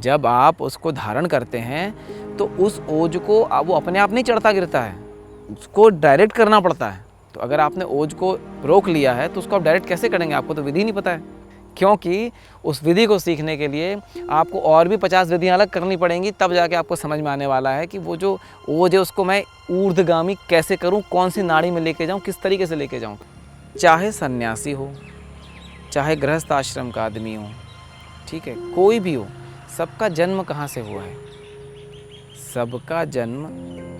जब आप उसको धारण करते हैं तो उस ओज को वो अपने आप नहीं चढ़ता गिरता है, उसको डायरेक्ट करना पड़ता है। तो अगर आपने ओज को रोक लिया है तो उसको आप डायरेक्ट कैसे करेंगे? आपको तो विधि नहीं पता है, क्योंकि उस विधि को सीखने के लिए आपको और भी 50 विधियाँ अलग करनी पड़ेंगी, तब जाके आपको समझ में आने वाला है कि वो जो ओज है उसको मैं ऊर्ध्वगामी कैसे करूँ, कौन सी नाड़ी में लेके जाऊँ, किस तरीके से लेके जाऊँ। चाहे सन्यासी हो, चाहे गृहस्थ आश्रम का आदमी हो, ठीक है, कोई भी हो, सबका जन्म कहाँ से हुआ है? सबका जन्म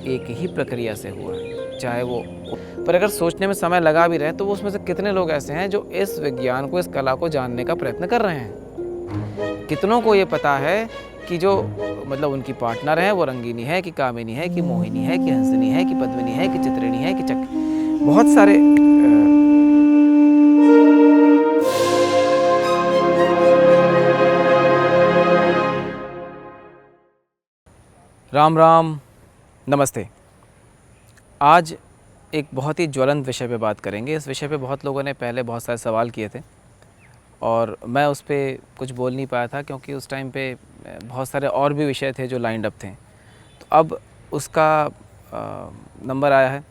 एक ही प्रक्रिया से हुआ है, चाहे वो। पर अगर सोचने में समय लगा भी रहे तो वो उसमें से कितने लोग ऐसे हैं जो इस विज्ञान को, इस कला को जानने का प्रयत्न कर रहे हैं? कितनों को ये पता है कि जो मतलब उनकी पार्टनर है वो रंगीनी है कि कामिनी है कि मोहिनी है कि हंसनी है कि पद्मिनी है कि चित्रिणी है कि बहुत सारे राम राम, नमस्ते। आज एक बहुत ही ज्वलंत विषय पे बात करेंगे। इस विषय पे बहुत लोगों ने पहले बहुत सारे सवाल किए थे और मैं उस पर कुछ बोल नहीं पाया था, क्योंकि उस टाइम पे बहुत सारे और भी विषय थे जो लाइंड अप थे। तो अब उसका नंबर आया है।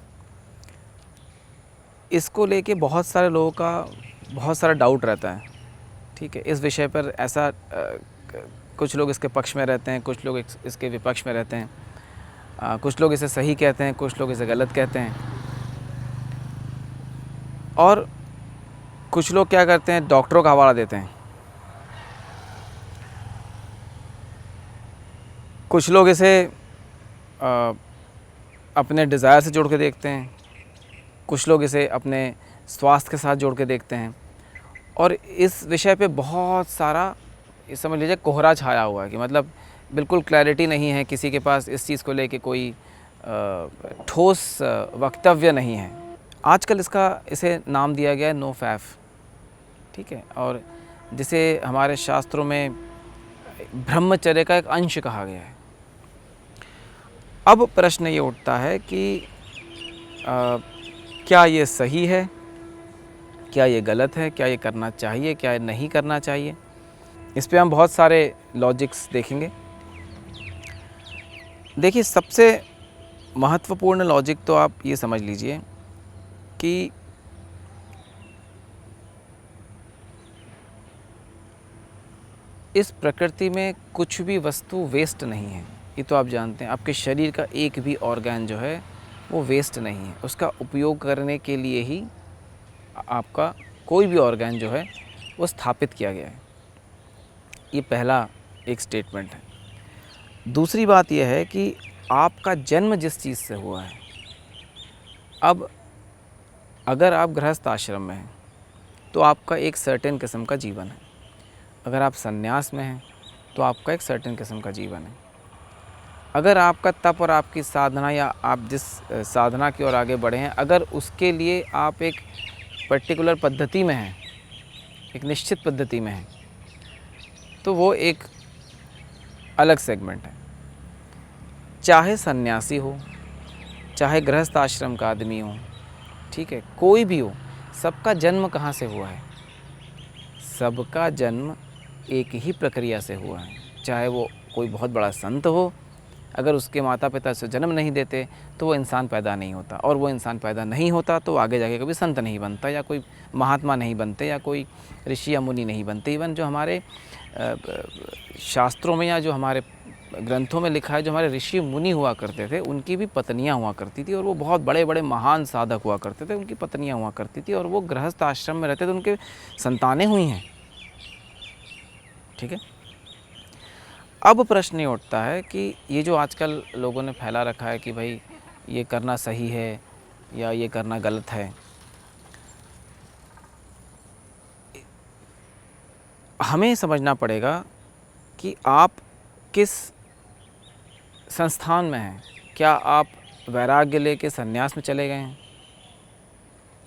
इसको लेके बहुत सारे लोगों का बहुत सारा डाउट रहता है, ठीक है। इस विषय पर ऐसा कुछ लोग इसके पक्ष में रहते हैं, कुछ लोग इसके विपक्ष में रहते हैं, कुछ लोग इसे सही कहते हैं, कुछ लोग इसे गलत कहते हैं, और कुछ लोग क्या करते हैं, डॉक्टरों का हवाला देते हैं। कुछ लोग इसे अपने डिज़ायर से जोड़ के देखते हैं, कुछ लोग इसे अपने स्वास्थ्य के साथ जोड़ के देखते हैं, और इस विषय पे बहुत सारा, ये समझ लीजिए, कोहरा छाया हुआ है कि मतलब बिल्कुल क्लैरिटी नहीं है, किसी के पास इस चीज़ को लेके कोई ठोस वक्तव्य नहीं है। आजकल इसे नाम दिया गया है नो फैफ, ठीक है, और जिसे हमारे शास्त्रों में ब्रह्मचर्य का एक अंश कहा गया है। अब प्रश्न ये उठता है कि क्या ये सही है, क्या ये गलत है, क्या ये करना चाहिए, क्या ये नहीं करना चाहिए? इस पे हम बहुत सारे लॉजिक्स देखेंगे। देखिए, सबसे महत्वपूर्ण लॉजिक तो आप ये समझ लीजिए कि इस प्रकृति में कुछ भी वस्तु वेस्ट नहीं है। ये तो आप जानते हैं, आपके शरीर का एक भी ऑर्गन जो है वो वेस्ट नहीं है। उसका उपयोग करने के लिए ही आपका कोई भी ऑर्गन जो है वो स्थापित किया गया है। ये पहला एक स्टेटमेंट है। दूसरी बात यह है कि आपका जन्म जिस चीज़ से हुआ है, अब अगर आप गृहस्थ आश्रम में हैं तो आपका एक सर्टेन किस्म का जीवन है, अगर आप संन्यास में हैं तो आपका एक सर्टेन किस्म का जीवन है। अगर आपका तप और आपकी साधना, या आप जिस साधना की ओर आगे बढ़े हैं, अगर उसके लिए आप एक पर्टिकुलर पद्धति में हैं, एक निश्चित पद्धति में हैं, तो वो एक अलग सेगमेंट है। चाहे सन्यासी हो, चाहे गृहस्थ आश्रम का आदमी हो, ठीक है, कोई भी हो, सबका जन्म कहाँ से हुआ है? सबका जन्म एक ही प्रक्रिया से हुआ है। चाहे वो कोई बहुत बड़ा संत हो, अगर उसके माता पिता से जन्म नहीं देते तो वो इंसान पैदा नहीं होता, और वो इंसान पैदा नहीं होता तो आगे जाके कभी संत नहीं बनता, या कोई महात्मा नहीं बनते, या कोई ऋषि या मुनि नहीं बनते। इवन जो हमारे शास्त्रों में या जो हमारे ग्रंथों में लिखा है, जो हमारे ऋषि मुनि हुआ करते थे उनकी भी पत्नियां हुआ करती थी, और वो बहुत बड़े बड़े महान साधक हुआ करते थे, उनकी पत्नियां हुआ करती थी, और वो गृहस्थ आश्रम में रहते थे, उनके संतानें हुई हैं, ठीक है। अब प्रश्न ये उठता है कि ये जो आजकल लोगों ने फैला रखा है कि भाई ये करना सही है या ये करना गलत है, हमें समझना पड़ेगा कि आप किस संस्थान में हैं। क्या आप वैराग्य लेके संन्यास में चले गए हैं,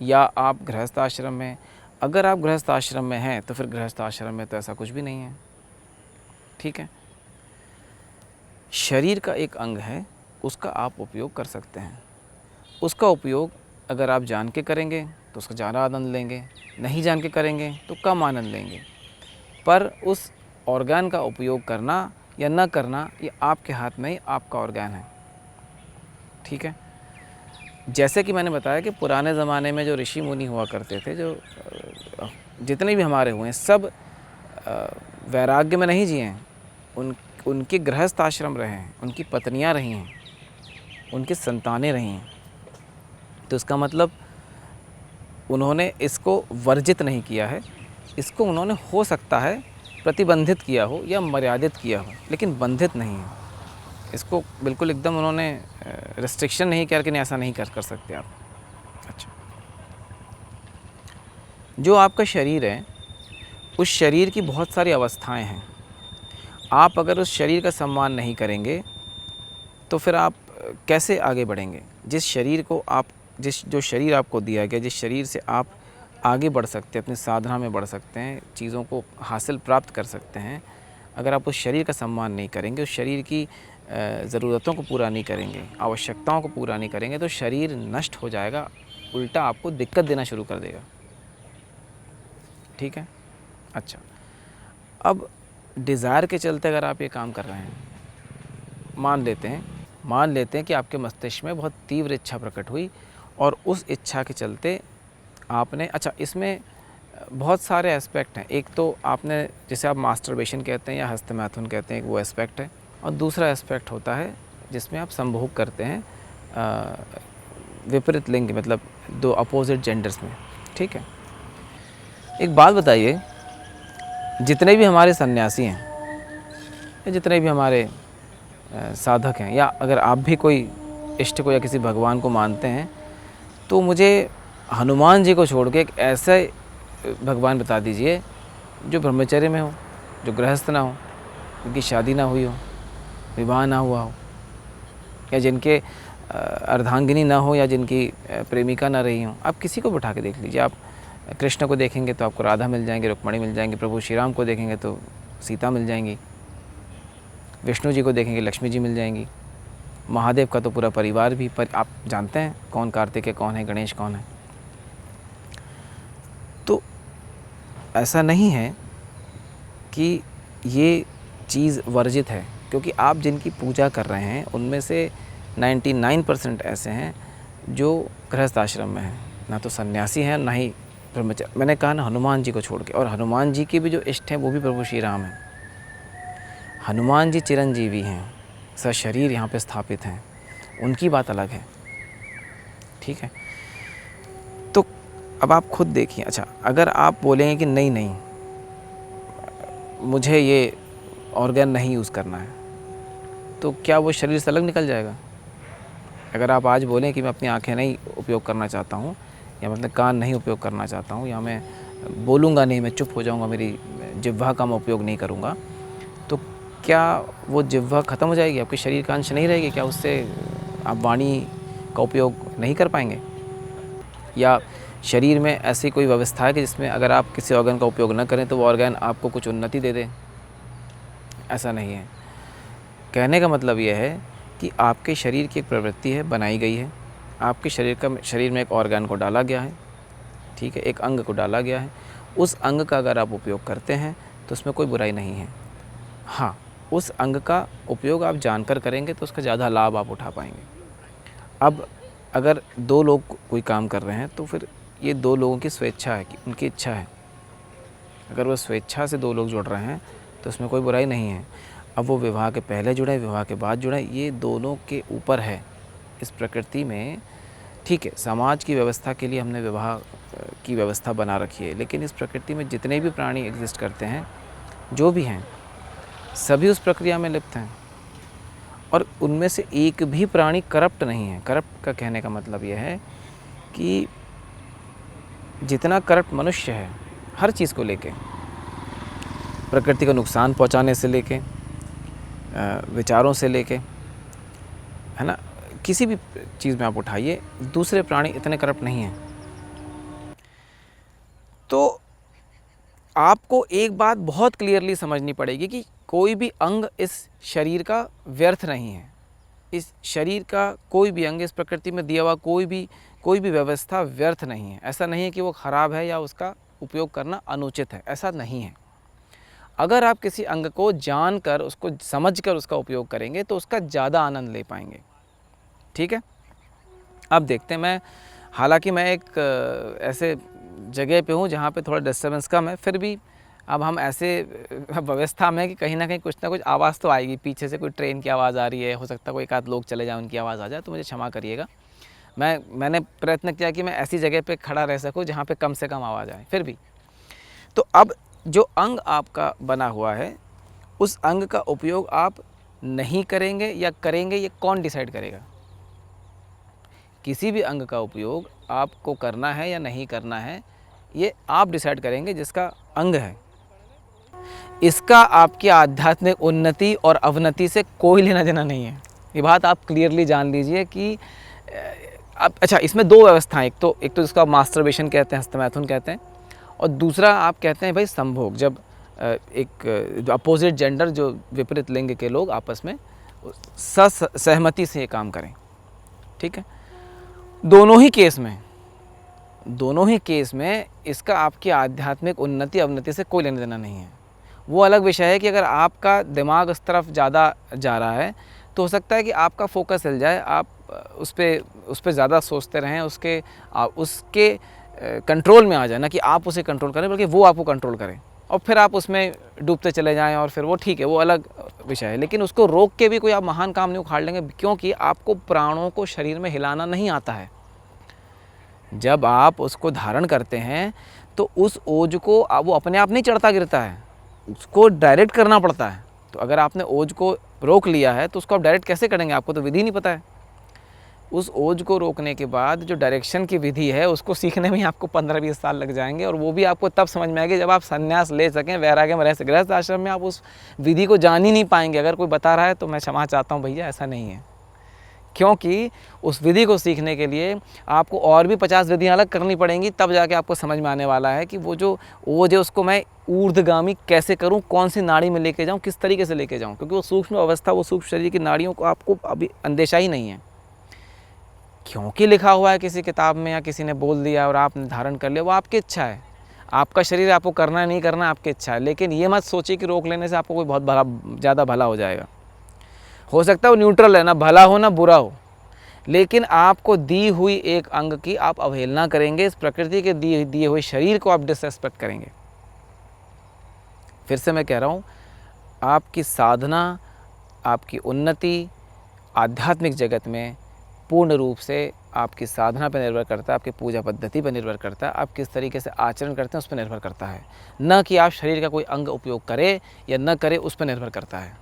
या आप गृहस्थ आश्रम में? अगर आप गृहस्थ आश्रम में हैं तो फिर गृहस्थ आश्रम में तो ऐसा कुछ भी नहीं है, ठीक है। शरीर का एक अंग है, उसका आप उपयोग कर सकते हैं। उसका उपयोग अगर आप जान के करेंगे तो उसका ज़्यादा आनंद लेंगे, नहीं जान के करेंगे तो कम आनंद लेंगे। पर उस ऑर्गन का उपयोग करना या न करना ये आपके हाथ में ही आपका ऑर्गन है। ठीक है। जैसे कि मैंने बताया कि पुराने ज़माने में जो ऋषि मुनि हुआ करते थे, जो जितने भी हमारे हुए हैं सब वैराग्य में नहीं जिए हैं। उनके गृहस्थ आश्रम रहे हैं, उनकी पत्नियां रही हैं, उनकी संतानें रही हैं। तो इसका मतलब उन्होंने इसको वर्जित नहीं किया है, इसको उन्होंने हो सकता है प्रतिबंधित किया हो या मर्यादित किया हो, लेकिन बंधित नहीं है। इसको बिल्कुल एकदम उन्होंने रिस्ट्रिक्शन नहीं किया कि नहीं ऐसा नहीं कर सकते आप। अच्छा, जो आपका शरीर है, उस शरीर की बहुत सारी अवस्थाएं हैं। आप अगर उस शरीर का सम्मान नहीं करेंगे तो फिर आप कैसे आगे बढ़ेंगे? जो शरीर आपको दिया गया, जिस शरीर से आप आगे बढ़ सकते हैं, अपनी साधना में बढ़ सकते हैं, चीज़ों को हासिल प्राप्त कर सकते हैं, अगर आप उस शरीर का सम्मान नहीं करेंगे, उस शरीर की ज़रूरतों को पूरा नहीं करेंगे, आवश्यकताओं को पूरा नहीं करेंगे, तो शरीर नष्ट हो जाएगा, उल्टा आपको दिक्कत देना शुरू कर देगा। ठीक है। अच्छा, अब डिज़ायर के चलते अगर आप ये काम कर रहे हैं, मान लेते हैं कि आपके मस्तिष्क में बहुत तीव्र इच्छा प्रकट हुई और उस इच्छा के चलते आपने, अच्छा इसमें बहुत सारे एस्पेक्ट हैं। एक तो आपने, जिसे आप मास्टरबेशन कहते हैं या हस्तमैथुन कहते हैं, एक वो एस्पेक्ट है, और दूसरा एस्पेक्ट होता है जिसमें आप संभोग करते हैं विपरीत लिंग, मतलब दो अपोजिट जेंडर्स में। ठीक है। एक बात बताइए, जितने भी हमारे सन्यासी हैं या जितने भी हमारे साधक हैं, या अगर आप भी कोई इष्ट को या किसी भगवान को मानते हैं, तो मुझे हनुमान जी को छोड़ के एक ऐसे भगवान बता दीजिए जो ब्रह्मचर्य में हो, जो गृहस्थ ना हो, जिनकी शादी ना हुई हो, विवाह ना हुआ हो, या जिनके अर्धांगिनी ना हो, या जिनकी प्रेमिका ना रही हो। आप किसी को बिठा के देख लीजिए। आप कृष्ण को देखेंगे तो आपको राधा मिल जाएंगे, रुक्मणी मिल जाएंगे। प्रभु श्री राम को देखेंगे तो सीता मिल जाएंगी। विष्णु जी को देखेंगे, लक्ष्मी जी मिल जाएंगी। महादेव का तो पूरा परिवार भी, पर आप जानते हैं कौन कार्तिकेय कौन है, गणेश कौन है। तो ऐसा नहीं है कि ये चीज़ वर्जित है, क्योंकि आप जिनकी पूजा कर रहे हैं उनमें से 99% ऐसे हैं जो गृहस्थ आश्रम में हैं, ना तो सन्यासी हैं ना ही ब्रह्मचारी। मैंने कहा ना, हनुमान जी को छोड़ के, और हनुमान जी के भी जो इष्ट हैं वो भी प्रभु श्री राम हैं। हनुमान जी चिरंजीवी हैं, सशरीर यहाँ पे स्थापित हैं, उनकी बात अलग है। ठीक है। तो अब आप खुद देखिए। अच्छा, अगर आप बोलेंगे कि नहीं नहीं मुझे ये ऑर्गन नहीं यूज़ करना है, तो क्या वो शरीर से अलग निकल जाएगा? अगर आप आज बोलें कि मैं अपनी आंखें नहीं उपयोग करना चाहता हूँ, या मतलब कान नहीं उपयोग करना चाहता हूँ, या मैं बोलूँगा नहीं, मैं चुप हो जाऊँगा, मेरी जिह्वा का मैं उपयोग नहीं करूँगा, तो क्या वो जिह्वा ख़त्म हो जाएगी? आपके शरीर का अंश नहीं रहेगी क्या? उससे आप वाणी का उपयोग नहीं कर पाएंगे? या शरीर में ऐसी कोई व्यवस्था है कि जिसमें अगर आप किसी ऑर्गन का उपयोग न करें तो वो ऑर्गन आपको कुछ उन्नति दे दे? ऐसा नहीं है। कहने का मतलब यह है कि आपके शरीर की एक प्रवृत्ति है, बनाई गई है। आपके शरीर में एक ऑर्गन को डाला गया है। ठीक है, एक अंग को डाला गया है। उस अंग का अगर आप उपयोग करते हैं तो उसमें कोई बुराई नहीं है। हाँ, उस अंग का उपयोग आप जानकर करेंगे तो उसका ज़्यादा लाभ आप उठा पाएंगे। अब अगर दो लोग कोई काम कर रहे हैं तो फिर ये दो लोगों की स्वेच्छा है, कि उनकी इच्छा है। अगर वो स्वेच्छा से दो लोग जुड़ रहे हैं तो उसमें कोई बुराई नहीं है। अब वो विवाह के पहले जुड़े, विवाह के बाद जुड़े, ये दोनों के ऊपर है। इस प्रकृति में ठीक है, समाज की व्यवस्था के लिए हमने विवाह की व्यवस्था बना रखी है, लेकिन इस प्रकृति में जितने भी प्राणी एग्जिस्ट करते हैं, जो भी हैं, सभी उस प्रक्रिया में लिप्त हैं, और उनमें से एक भी प्राणी करप्ट नहीं है। करप्ट का कहने का मतलब यह है कि जितना करप्ट मनुष्य है, हर चीज़ को लेके, प्रकृति को नुकसान पहुंचाने से लेके, विचारों से लेके, है ना, किसी भी चीज़ में आप उठाइए, दूसरे प्राणी इतने करप्ट नहीं हैं। तो आपको एक बात बहुत क्लियरली समझनी पड़ेगी कि कोई भी अंग इस शरीर का व्यर्थ नहीं है। इस शरीर का कोई भी अंग, इस प्रकृति में दिया हुआ कोई भी व्यवस्था व्यर्थ नहीं है। ऐसा नहीं है कि वो ख़राब है या उसका उपयोग करना अनुचित है, ऐसा नहीं है। अगर आप किसी अंग को जानकर, उसको समझकर उसका उपयोग करेंगे तो उसका ज़्यादा आनंद ले पाएंगे। ठीक है, अब देखते हैं। हालांकि मैं एक ऐसे जगह पे हूँ जहाँ पे थोड़ा डिस्टर्बेंस कम है, फिर भी अब हम ऐसे व्यवस्था में कि कहीं ना कहीं कुछ ना कुछ आवाज़ तो आएगी। पीछे से कोई ट्रेन की आवाज़ आ रही है, हो सकता है कोई एक आध लोग चले जाए, उनकी आवाज़ आ जाए, तो मुझे क्षमा करिएगा। मैंने प्रयत्न किया कि मैं ऐसी जगह पे खड़ा रह सकूं जहाँ पे कम से कम आवाज़ आए, फिर भी। तो अब जो अंग आपका बना हुआ है, उस अंग का उपयोग आप नहीं करेंगे या करेंगे, ये कौन डिसाइड करेगा? किसी भी अंग का उपयोग आपको करना है या नहीं करना है, ये आप डिसाइड करेंगे जिसका अंग है। इसका आपकी आध्यात्मिक उन्नति और अवनति से कोई लेना देना नहीं है। ये बात आप क्लियरली जान लीजिए कि अब अच्छा, इसमें दो व्यवस्थाएं, एक तो जिसको आप मास्टरबेशन कहते हैं, हस्तमैथुन कहते हैं, और दूसरा आप कहते हैं भाई संभोग, जब एक अपोजिट जेंडर, जो विपरीत लिंग के लोग आपस में सहमति से ये काम करें। ठीक है, दोनों ही केस में इसका आपकी आध्यात्मिक उन्नति अवनति से कोई लेना देना नहीं है। वो अलग विषय है कि अगर आपका दिमाग उस तरफ ज़्यादा जा रहा है तो हो सकता है कि आपका फोकस हिल जाए, आप उस पर ज़्यादा सोचते रहें, उसके कंट्रोल में आ जाए, ना कि आप उसे कंट्रोल करें बल्कि वो आपको कंट्रोल करें, और फिर आप उसमें डूबते चले जाएं, और फिर वो ठीक है, वो अलग विषय है। लेकिन उसको रोक के भी कोई आप महान काम नहीं उखाड़ लेंगे, क्योंकि आपको प्राणों को शरीर में हिलाना नहीं आता है। जब आप उसको धारण करते हैं तो उस ओज को वो अपने आप नहीं चढ़ता गिरता है, उसको डायरेक्ट करना पड़ता है। तो अगर आपने ओज को रोक लिया है तो उसको आप डायरेक्ट कैसे करेंगे? आपको तो विधि नहीं पता है। उस ओज को रोकने के बाद जो डायरेक्शन की विधि है, उसको सीखने में आपको 15-20 साल लग जाएंगे, और वो भी आपको तब समझ में आएगी जब आप संन्यास ले सकें, वैराग्य में रह सकें। गृहस्थ आश्रम में आप उस विधि को जान ही नहीं पाएंगे। अगर कोई बता रहा है तो मैं क्षमा चाहता हूँ भैया, ऐसा नहीं है, क्योंकि उस विधि को सीखने के लिए आपको और भी 50 विधियाँ अलग करनी पड़ेंगी, तब जाके आपको समझ में आने वाला है कि वो जो ओज है उसको मैं ऊर्ध्वगामी कैसे करूं, कौन सी नाड़ी में लेके जाऊं, किस तरीके से लेके जाऊं, क्योंकि वो सूक्ष्म अवस्था, वो सूक्ष्म शरीर की नाड़ियों को आपको अभी अंदेशा ही नहीं है। क्योंकि लिखा हुआ है किसी किताब में या किसी ने बोल दिया और आपने धारण कर लिया, वो आपकी इच्छा है। आपका शरीर आपको करना है नहीं करना आपकी इच्छा है। लेकिन ये मत सोचिए कि रोक लेने से आपको कोई बहुत ज़्यादा भला हो जाएगा। हो सकता है वो न्यूट्रल है, ना भला हो ना बुरा हो, लेकिन आपको दी हुई एक अंग की आप अवहेलना करेंगे, इस प्रकृति के दिए हुए शरीर को आप डिसरेस्पेक्ट करेंगे। फिर से मैं कह रहा हूँ, आपकी साधना, आपकी उन्नति आध्यात्मिक जगत में पूर्ण रूप से आपकी साधना पर निर्भर करता है, आपकी पूजा पद्धति पर निर्भर करता है, आप किस तरीके से आचरण करते हैं उस पर निर्भर करता है, न कि आप शरीर का कोई अंग उपयोग करें या न करें उस पर निर्भर करता है।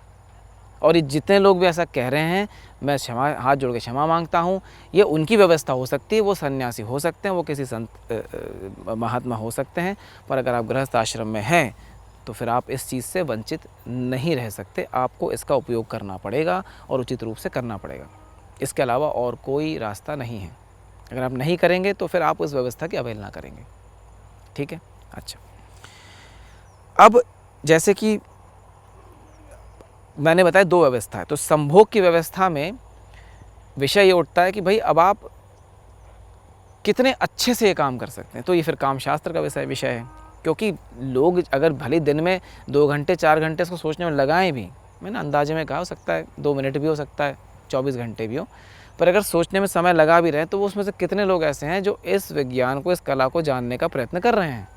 और ये जितने लोग भी ऐसा कह रहे हैं, मैं हाथ जोड़ के क्षमा मांगता हूँ। ये उनकी व्यवस्था हो सकती है, वो सन्यासी हो सकते हैं, वो किसी संत महात्मा हो सकते हैं, पर अगर आप गृहस्थ आश्रम में हैं तो फिर आप इस चीज़ से वंचित नहीं रह सकते। आपको इसका उपयोग करना पड़ेगा और उचित रूप से करना पड़ेगा। इसके अलावा और कोई रास्ता नहीं है। अगर आप नहीं करेंगे तो फिर आप उस व्यवस्था की अवहेलना करेंगे। ठीक है, अच्छा। अब जैसे कि मैंने बताया दो व्यवस्था है, तो संभोग की व्यवस्था में विषय ये उठता है कि भाई अब आप कितने अच्छे से ये काम कर सकते हैं। तो ये फिर काम शास्त्र का विषय है, क्योंकि लोग अगर भले दिन में 2 घंटे 4 घंटे इसको सोचने में लगाएं भी, मैंने अंदाजे में कहा, हो सकता है 2 मिनट भी हो सकता है, 24 घंटे भी हो, पर अगर सोचने में समय लगा भी रहे तो वो उसमें से कितने लोग ऐसे हैं जो इस विज्ञान को, इस कला को जानने का प्रयत्न कर रहे हैं।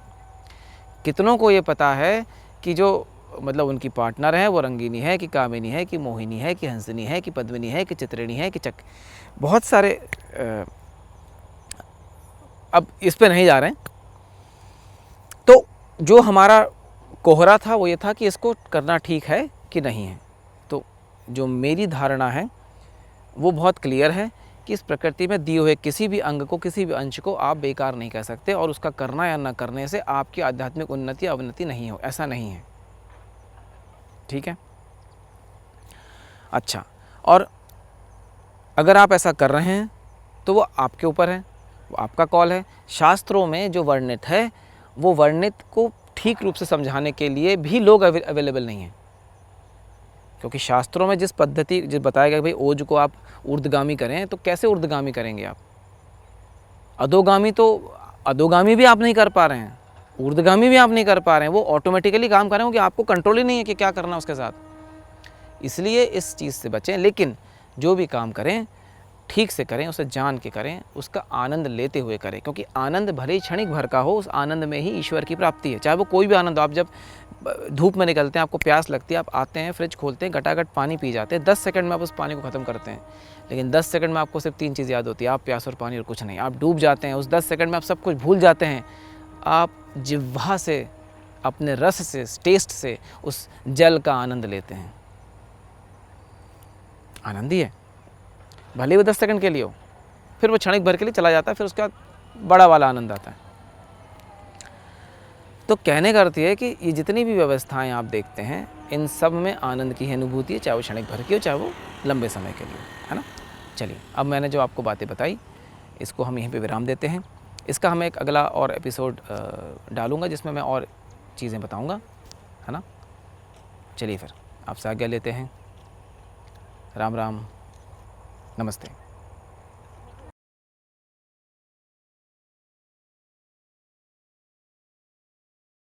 कितनों को ये पता है कि जो मतलब उनकी पार्टनर है वो रंगीनी है कि कामिनी है कि मोहिनी है कि हंसनी है कि पद्मिनी है कि चित्रिणी है कि बहुत सारे अब इस पे नहीं जा रहे हैं। तो जो हमारा कोहरा था वो ये था कि इसको करना ठीक है कि नहीं है। तो जो मेरी धारणा है वो बहुत क्लियर है कि इस प्रकृति में दिए हुए किसी भी अंग को, किसी भी अंश को आप बेकार नहीं कह सकते, और उसका करना या न करने से आपकी आध्यात्मिक उन्नति अवनति नहीं हो, ऐसा नहीं है। ठीक है, अच्छा। और अगर आप ऐसा कर रहे हैं तो वो आपके ऊपर है, वो आपका कॉल है। शास्त्रों में जो वर्णित है वो वर्णित को ठीक रूप से समझाने के लिए भी लोग अवेलेबल नहीं हैं, क्योंकि शास्त्रों में जिस पद्धति जो बताया गया भाई ओज को आप ऊर्ध्वगामी करें, तो कैसे ऊर्ध्वगामी करेंगे आप? अधोगामी भी आप नहीं कर पा रहे हैं, ऊर्ध्वगामी भी आप नहीं कर पा रहे हैं, वो ऑटोमेटिकली काम कर रहे हैं कि आपको कंट्रोल ही नहीं है कि क्या करना उसके साथ। इसलिए इस चीज़ से बचें, लेकिन जो भी काम करें ठीक से करें, उसे जान के करें, उसका आनंद लेते हुए करें, क्योंकि आनंद भले ही क्षणिक भर का हो, उस आनंद में ही ईश्वर की प्राप्ति है। चाहे वो कोई भी आनंद हो। आप जब धूप में निकलते हैं, आपको प्यास लगती है, आप आते हैं, फ्रिज खोलते हैं, घटाघट पानी पी जाते हैं, 10 सेकंड में आप उस पानी को ख़त्म करते हैं, लेकिन 10 सेकंड में आपको सिर्फ 3 चीज़ याद होती है, आप, प्यास और पानी, और कुछ नहीं। आप डूब जाते हैं, उस 10 सेकंड में आप सब कुछ भूल जाते हैं। आप जिह्वा से, अपने रस से, टेस्ट से उस जल का आनंद लेते हैं। आनंद ही है, भले ही वो 10 सेकंड के लिए हो, फिर वो क्षणिक भर के लिए चला जाता है, फिर उसके बाद बड़ा वाला आनंद आता है। तो कहने का अर्थ ये है कि ये जितनी भी व्यवस्थाएं आप देखते हैं, इन सब में आनंद की अनुभूति है, चाहे वो क्षणिक भर की हो, चाहे वो लंबे समय के लिए, है ना। चलिए, अब मैंने जो आपको बातें बताई, इसको हम यहीं पे विराम देते हैं। इसका हम एक अगला और एपिसोड डालूँगा जिसमें मैं और चीज़ें बताऊँगा, है ना। चलिए फिर आपसे आज्ञा लेते हैं। राम राम, नमस्ते।